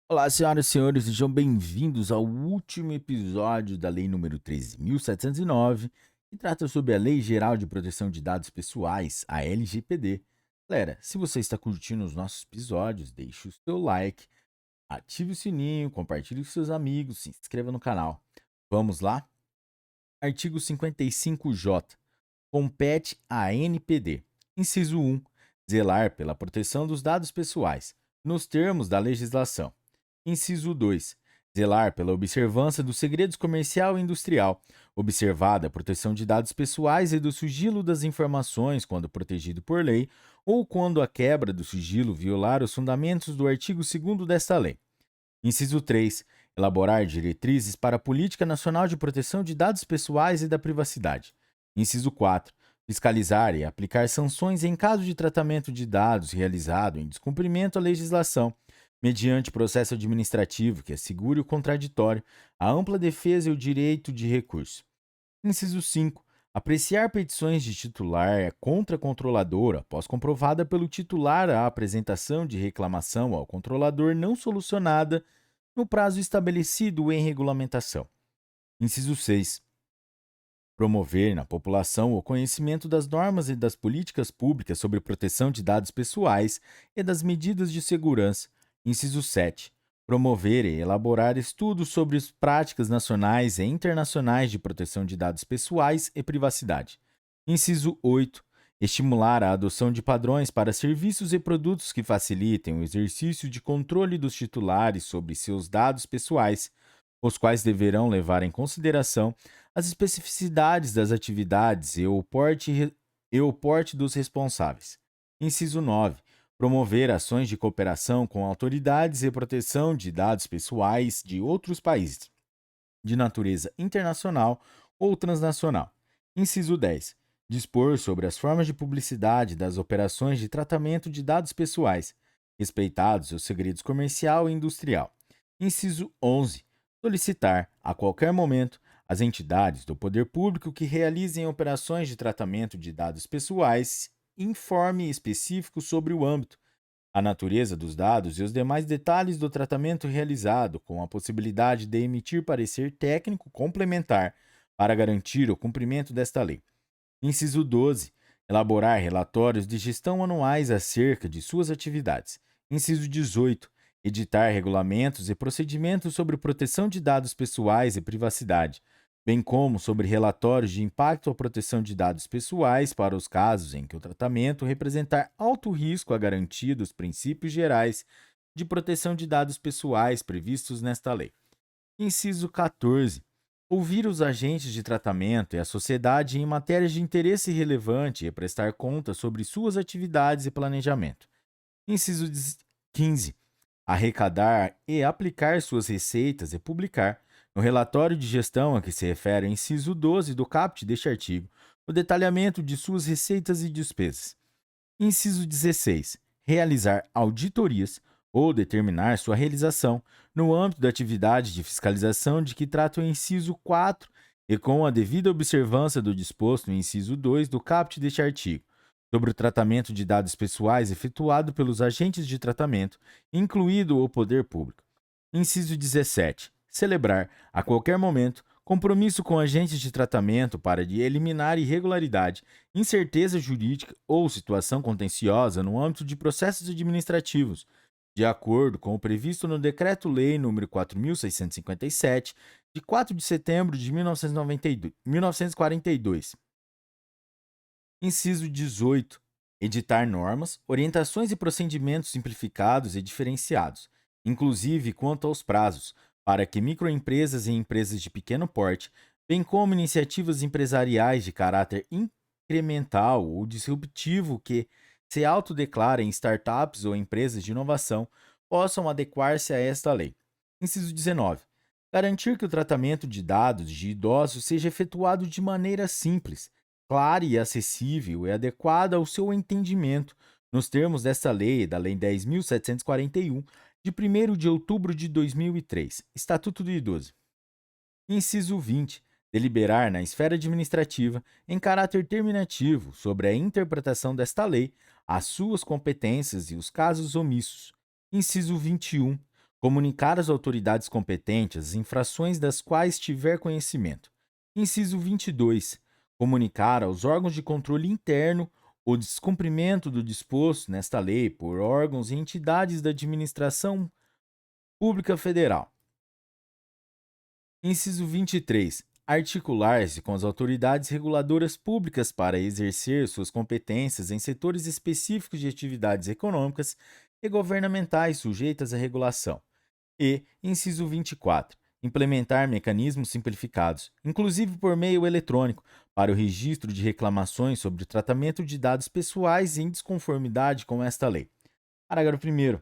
Olá, senhoras e senhores, sejam bem-vindos ao último episódio da Lei número 13.709, que trata sobre a Lei Geral de Proteção de Dados Pessoais, a LGPD. Galera, se você está curtindo os nossos episódios, deixe o seu like, ative o sininho, compartilhe com seus amigos, se inscreva no canal. Vamos lá? Artigo 55J. Compete à ANPD. Inciso 1. Zelar pela proteção dos dados pessoais, nos termos da legislação. Inciso 2. Zelar pela observância do segredo comercial e industrial, observada a proteção de dados pessoais e do sigilo das informações quando protegido por lei ou quando a quebra do sigilo violar os fundamentos do artigo 2º desta lei. Inciso 3. Elaborar diretrizes para a Política Nacional de Proteção de Dados Pessoais e da Privacidade. Inciso 4. Fiscalizar e aplicar sanções em caso de tratamento de dados realizado em descumprimento à legislação, mediante processo administrativo que assegure o contraditório, a ampla defesa e o direito de recurso. Inciso 5. Apreciar petições de titular contra controlador após comprovada pelo titular a apresentação de reclamação ao controlador não solucionada no prazo estabelecido em regulamentação. Inciso 6. Promover na população o conhecimento das normas e das políticas públicas sobre proteção de dados pessoais e das medidas de segurança. Inciso 7. Promover e elaborar estudos sobre as práticas nacionais e internacionais de proteção de dados pessoais e privacidade. Inciso 8. Estimular a adoção de padrões para serviços e produtos que facilitem o exercício de controle dos titulares sobre seus dados pessoais, os quais deverão levar em consideração as especificidades das atividades e o porte dos responsáveis. Inciso 9. Promover ações de cooperação com autoridades e proteção de dados pessoais de outros países, de natureza internacional ou transnacional. Inciso 10. Dispor sobre as formas de publicidade das operações de tratamento de dados pessoais, respeitados os segredos comercial e industrial. Inciso 11. Solicitar, a qualquer momento, às entidades do poder público que realizem operações de tratamento de dados pessoais informe específico sobre o âmbito, a natureza dos dados e os demais detalhes do tratamento realizado, com a possibilidade de emitir parecer técnico complementar para garantir o cumprimento desta lei. Inciso 12. Elaborar relatórios de gestão anuais acerca de suas atividades. Inciso 18. Editar regulamentos e procedimentos sobre proteção de dados pessoais e privacidade, bem como sobre relatórios de impacto à proteção de dados pessoais para os casos em que o tratamento representar alto risco à garantia dos princípios gerais de proteção de dados pessoais previstos nesta lei. Inciso 14. Ouvir os agentes de tratamento e a sociedade em matérias de interesse relevante e prestar contas sobre suas atividades e planejamento. Inciso 15. Arrecadar e aplicar suas receitas e publicar, no relatório de gestão a que se refere o inciso 12 do caput deste artigo, o detalhamento de suas receitas e despesas. Inciso 16. Realizar auditorias ou determinar sua realização no âmbito da atividade de fiscalização de que trata o inciso 4 e com a devida observância do disposto no inciso 2 do caput deste artigo, sobre o tratamento de dados pessoais efetuado pelos agentes de tratamento, incluído o poder público. Inciso 17. Celebrar, a qualquer momento, compromisso com agentes de tratamento para de eliminar irregularidade, incerteza jurídica ou situação contenciosa no âmbito de processos administrativos, de acordo com o previsto no Decreto-Lei nº 4.657, de 4 de setembro de 1942. Inciso 18. Editar normas, orientações e procedimentos simplificados e diferenciados, inclusive quanto aos prazos, para que microempresas e empresas de pequeno porte, bem como iniciativas empresariais de caráter incremental ou disruptivo que se autodeclarem startups ou empresas de inovação, possam adequar-se a esta lei. Inciso 19. Garantir que o tratamento de dados de idosos seja efetuado de maneira simples, clara e acessível e adequada ao seu entendimento, nos termos desta lei, da Lei 10.741, de 1º de outubro de 2003, Estatuto do Idoso. Inciso 20. Deliberar na esfera administrativa, em caráter terminativo, sobre a interpretação desta lei, as suas competências e os casos omissos. Inciso 21. Comunicar às autoridades competentes as infrações das quais tiver conhecimento. Inciso 22. Comunicar aos órgãos de controle interno o descumprimento do disposto nesta lei por órgãos e entidades da administração pública federal. Inciso 23. Articular-se com as autoridades reguladoras públicas para exercer suas competências em setores específicos de atividades econômicas e governamentais sujeitas à regulação. E, inciso 24, implementar mecanismos simplificados, inclusive por meio eletrônico, para o registro de reclamações sobre o tratamento de dados pessoais em desconformidade com esta lei. Parágrafo 1º.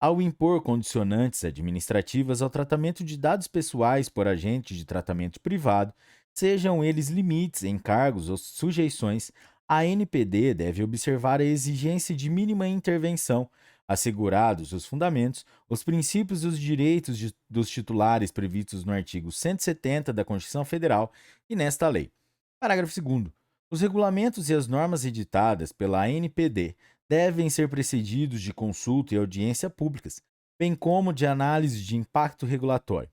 Ao impor condicionantes administrativas ao tratamento de dados pessoais por agentes de tratamento privado, sejam eles limites, encargos ou sujeições, a NPD deve observar a exigência de mínima intervenção, assegurados os fundamentos, os princípios e os direitos dos titulares previstos no artigo 170 da Constituição Federal e nesta lei. Parágrafo 2º. Os regulamentos e as normas editadas pela ANPD devem ser precedidos de consulta e audiência públicas, bem como de análise de impacto regulatório.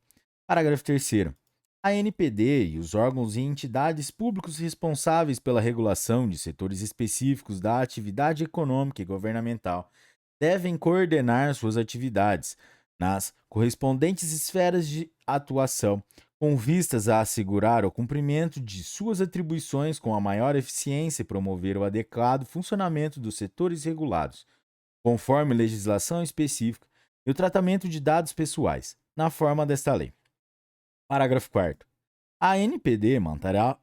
Parágrafo 3º. A ANPD e os órgãos e entidades públicos responsáveis pela regulação de setores específicos da atividade econômica e governamental devem coordenar suas atividades nas correspondentes esferas de atuação, com vistas a assegurar o cumprimento de suas atribuições com a maior eficiência e promover o adequado funcionamento dos setores regulados, conforme legislação específica, e o tratamento de dados pessoais, na forma desta lei. Parágrafo 4º. A ANPD manterá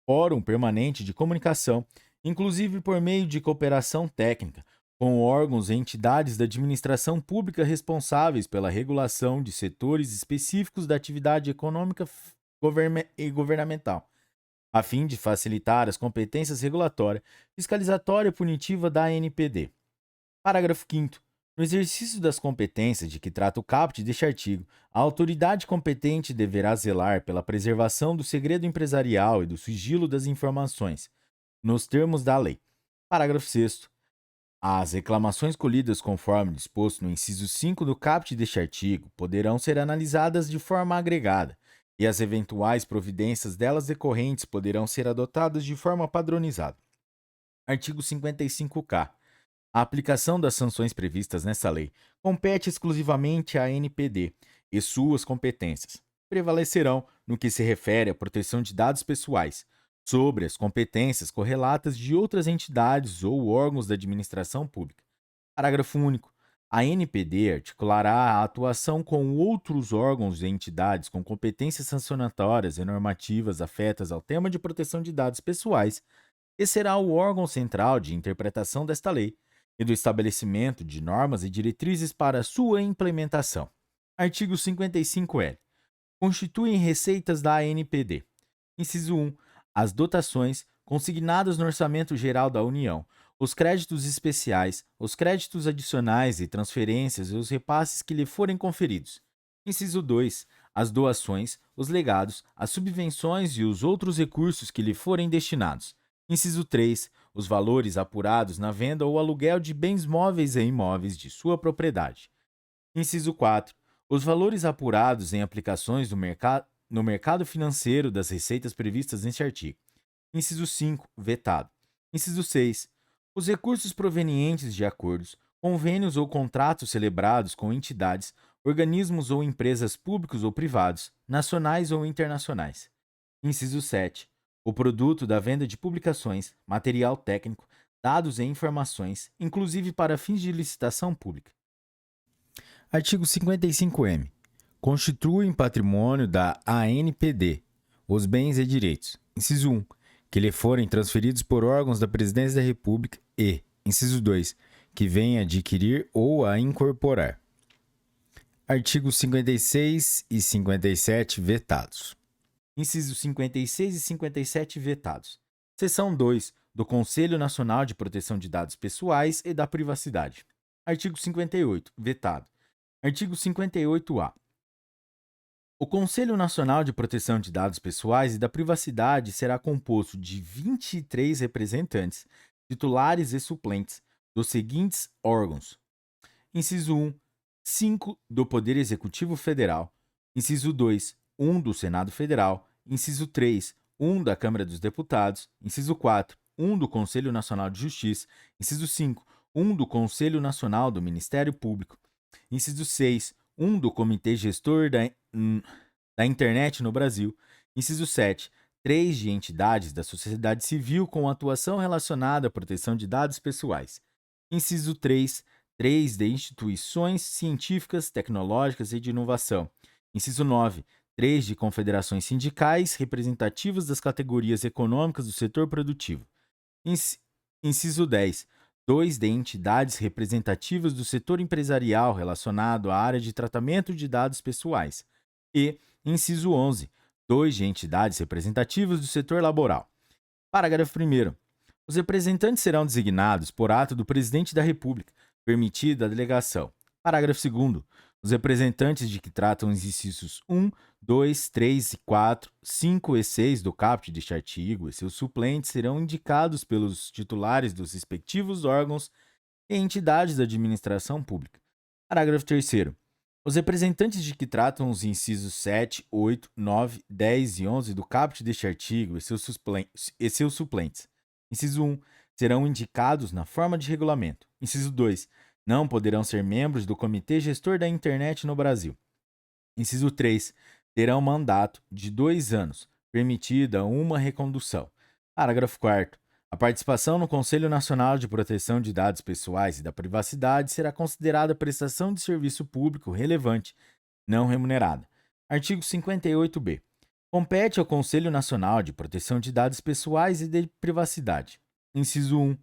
fórum permanente de comunicação, inclusive por meio de cooperação técnica, com órgãos e entidades da administração pública responsáveis pela regulação de setores específicos da atividade econômica e governamental, a fim de facilitar as competências regulatória, fiscalizatória e punitiva da ANPD. Parágrafo 5º. No exercício das competências de que trata o caput deste artigo, a autoridade competente deverá zelar pela preservação do segredo empresarial e do sigilo das informações, nos termos da lei. Parágrafo 6º. As reclamações colhidas conforme disposto no inciso 5 do caput deste artigo poderão ser analisadas de forma agregada, e as eventuais providências delas decorrentes poderão ser adotadas de forma padronizada. Artigo 55-K. A aplicação das sanções previstas nesta lei compete exclusivamente à ANPD e suas competências prevalecerão no que se refere à proteção de dados pessoais, sobre as competências correlatas de outras entidades ou órgãos da administração pública. Parágrafo único. A ANPD articulará a atuação com outros órgãos e entidades com competências sancionatórias e normativas afetas ao tema de proteção de dados pessoais e será o órgão central de interpretação desta lei e do estabelecimento de normas e diretrizes para sua implementação. Artigo 55-L. Constituem receitas da ANPD. Inciso 1. As dotações consignadas no Orçamento Geral da União, os créditos especiais, os créditos adicionais e transferências e os repasses que lhe forem conferidos. Inciso 2. As doações, os legados, as subvenções e os outros recursos que lhe forem destinados. Inciso 3. Os valores apurados na venda ou aluguel de bens móveis e imóveis de sua propriedade. Inciso 4. Os valores apurados em aplicações no mercado financeiro das receitas previstas neste artigo. Inciso 5. Vetado. Inciso 6. Os recursos provenientes de acordos, convênios ou contratos celebrados com entidades, organismos ou empresas públicos ou privados, nacionais ou internacionais. Inciso 7. O produto da venda de publicações, material técnico, dados e informações, inclusive para fins de licitação pública. Artigo 55-M. Constituem patrimônio da ANPD os bens e direitos. Inciso 1. Que lhe forem transferidos por órgãos da Presidência da República e, inciso 2, que venha adquirir ou a incorporar. Artigos 56 e 57 vetados. Incisos 56 e 57 vetados. Seção 2 do Conselho Nacional de Proteção de Dados Pessoais e da Privacidade. Artigo 58, vetado. Artigo 58-A. O Conselho Nacional de Proteção de Dados Pessoais e da Privacidade será composto de 23 representantes, titulares e suplentes, dos seguintes órgãos. Inciso 1. 5 do Poder Executivo Federal, inciso 2, 1 do Senado Federal, inciso 3, 1 da Câmara dos Deputados, inciso 4, 1 do Conselho Nacional de Justiça, inciso 5, 1 do Conselho Nacional do Ministério Público, inciso 6, 1 do Comitê Gestor da Internet no Brasil, inciso 7, 3 de entidades da sociedade civil com atuação relacionada à proteção de dados pessoais, inciso 3, 3 de instituições científicas, tecnológicas e de inovação, inciso 9, 3 de confederações sindicais representativas das categorias econômicas do setor produtivo, inciso 10, 2 de entidades representativas do setor empresarial relacionado à área de tratamento de dados pessoais. E, inciso 11, 2 de entidades representativas do setor laboral. Parágrafo 1º. Os representantes serão designados por ato do Presidente da República, permitida a delegação. Parágrafo 2º. Os representantes de que tratam os incisos 1, 2, 3 e 4, 5 e 6 do caput deste artigo e seus suplentes serão indicados pelos titulares dos respectivos órgãos e entidades da administração pública. Parágrafo 3º. Os representantes de que tratam os incisos 7, 8, 9, 10 e 11 do caput deste artigo e seus suplentes. Inciso 1. Serão indicados na forma de regulamento. Inciso 2. Não poderão ser membros do Comitê Gestor da Internet no Brasil. Inciso 3. Terão mandato de 2 anos, permitida uma recondução. Parágrafo 4º. A participação no Conselho Nacional de Proteção de Dados Pessoais e da Privacidade será considerada prestação de serviço público relevante, não remunerada. Artigo 58b. Compete ao Conselho Nacional de Proteção de Dados Pessoais e de Privacidade. Inciso 1.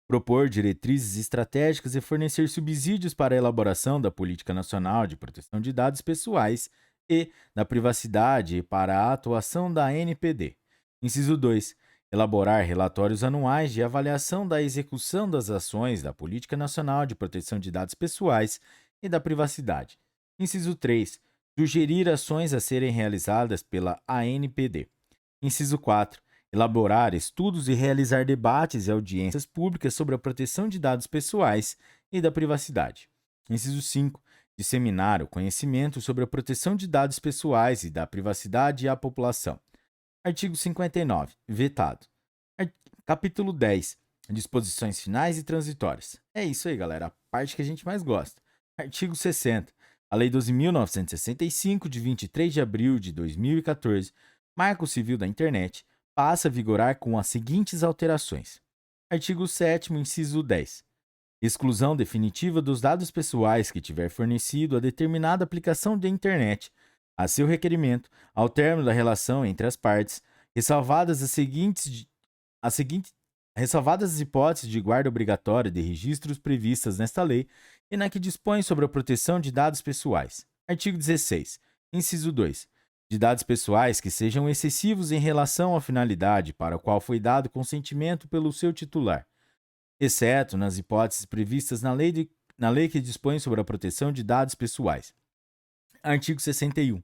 Propor diretrizes estratégicas e fornecer subsídios para a elaboração da Política Nacional de Proteção de Dados Pessoais e da Privacidade e para a atuação da ANPD. Inciso 2. Elaborar relatórios anuais de avaliação da execução das ações da Política Nacional de Proteção de Dados Pessoais e da Privacidade. Inciso 3. Sugerir ações a serem realizadas pela ANPD. Inciso 4. Elaborar estudos e realizar debates e audiências públicas sobre a proteção de dados pessoais e da privacidade. Inciso 5. Disseminar o conhecimento sobre a proteção de dados pessoais e da privacidade à população. Artigo 59. Vetado. Capítulo 10. Disposições finais e transitórias. É isso aí, galera. A parte que a gente mais gosta. Artigo 60. A Lei 12.965, de 23 de abril de 2014, Marco Civil da Internet, passa a vigorar com as seguintes alterações. Artigo 7º, inciso 10. Exclusão definitiva dos dados pessoais que tiver fornecido a determinada aplicação de internet, a seu requerimento, ao término da relação entre as partes, ressalvadas as hipóteses de guarda obrigatória de registros previstas nesta lei e na que dispõe sobre a proteção de dados pessoais. Artigo 16, inciso 2. De dados pessoais que sejam excessivos em relação à finalidade para a qual foi dado consentimento pelo seu titular, exceto nas hipóteses previstas na lei que dispõe sobre a proteção de dados pessoais. Artigo 61.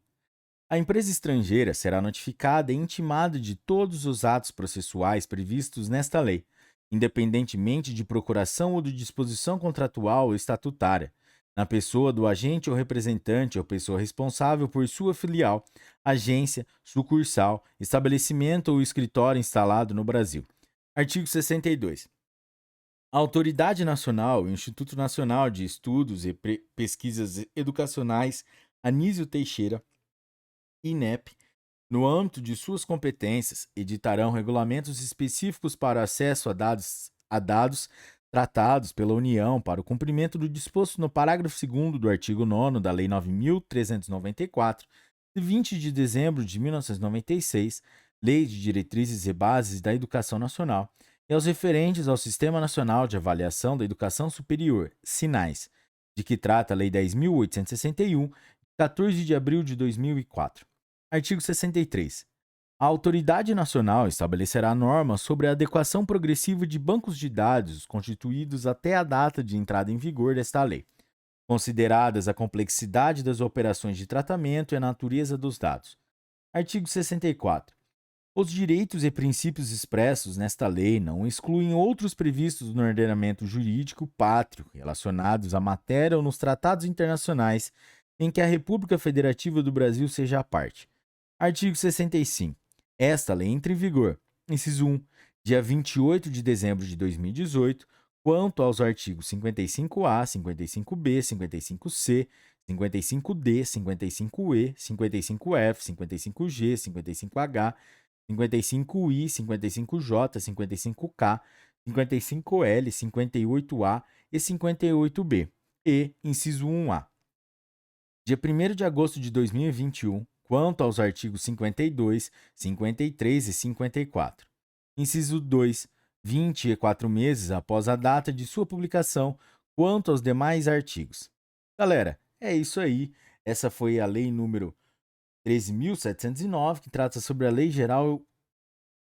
A empresa estrangeira será notificada e intimada de todos os atos processuais previstos nesta lei, independentemente de procuração ou de disposição contratual ou estatutária, na pessoa do agente ou representante ou pessoa responsável por sua filial, agência, sucursal, estabelecimento ou escritório instalado no Brasil. Artigo 62. A Autoridade Nacional e o Instituto Nacional de Estudos e Pesquisas Educacionais Anísio Teixeira, INEP, no âmbito de suas competências, editarão regulamentos específicos para acesso a dados tratados pela União para o cumprimento do disposto no parágrafo 2º do artigo 9º da Lei 9.394, de 20 de dezembro de 1996, Lei de Diretrizes e Bases da Educação Nacional, e aos referentes ao Sistema Nacional de Avaliação da Educação Superior, SINAES, de que trata a Lei 10.861, de 14 de abril de 2004. Artigo 63. A Autoridade Nacional estabelecerá normas sobre a adequação progressiva de bancos de dados constituídos até a data de entrada em vigor desta lei, consideradas a complexidade das operações de tratamento e a natureza dos dados. Artigo 64. Os direitos e princípios expressos nesta lei não excluem outros previstos no ordenamento jurídico pátrio relacionados à matéria ou nos tratados internacionais em que a República Federativa do Brasil seja a parte. Artigo 65. Esta lei entra em vigor. Inciso 1. Dia 28 de dezembro de 2018, quanto aos artigos 55A, 55B, 55C, 55D, 55E, 55F, 55G, 55H, 55I, 55J, 55K, 55L, 58A e 58B. E, inciso 1A. Dia 1º de agosto de 2021, quanto aos artigos 52, 53 e 54. Inciso 2. 24 meses após a data de sua publicação, quanto aos demais artigos. Galera, é isso aí. Essa foi a lei número 13.709, que trata sobre a Lei Geral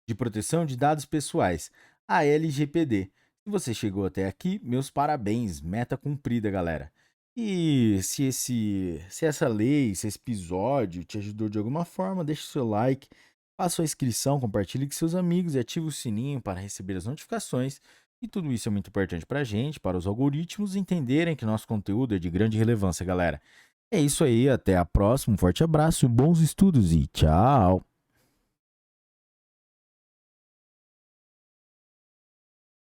de Proteção de Dados Pessoais, a LGPD. Se você chegou até aqui, meus parabéns, meta cumprida, galera. E se essa lei, se esse episódio te ajudou de alguma forma, deixe seu like, faça sua inscrição, compartilhe com seus amigos e ative o sininho para receber as notificações. E tudo isso é muito importante para a gente, para os algoritmos entenderem que nosso conteúdo é de grande relevância, galera. É isso aí, até a próxima, um forte abraço, bons estudos e tchau!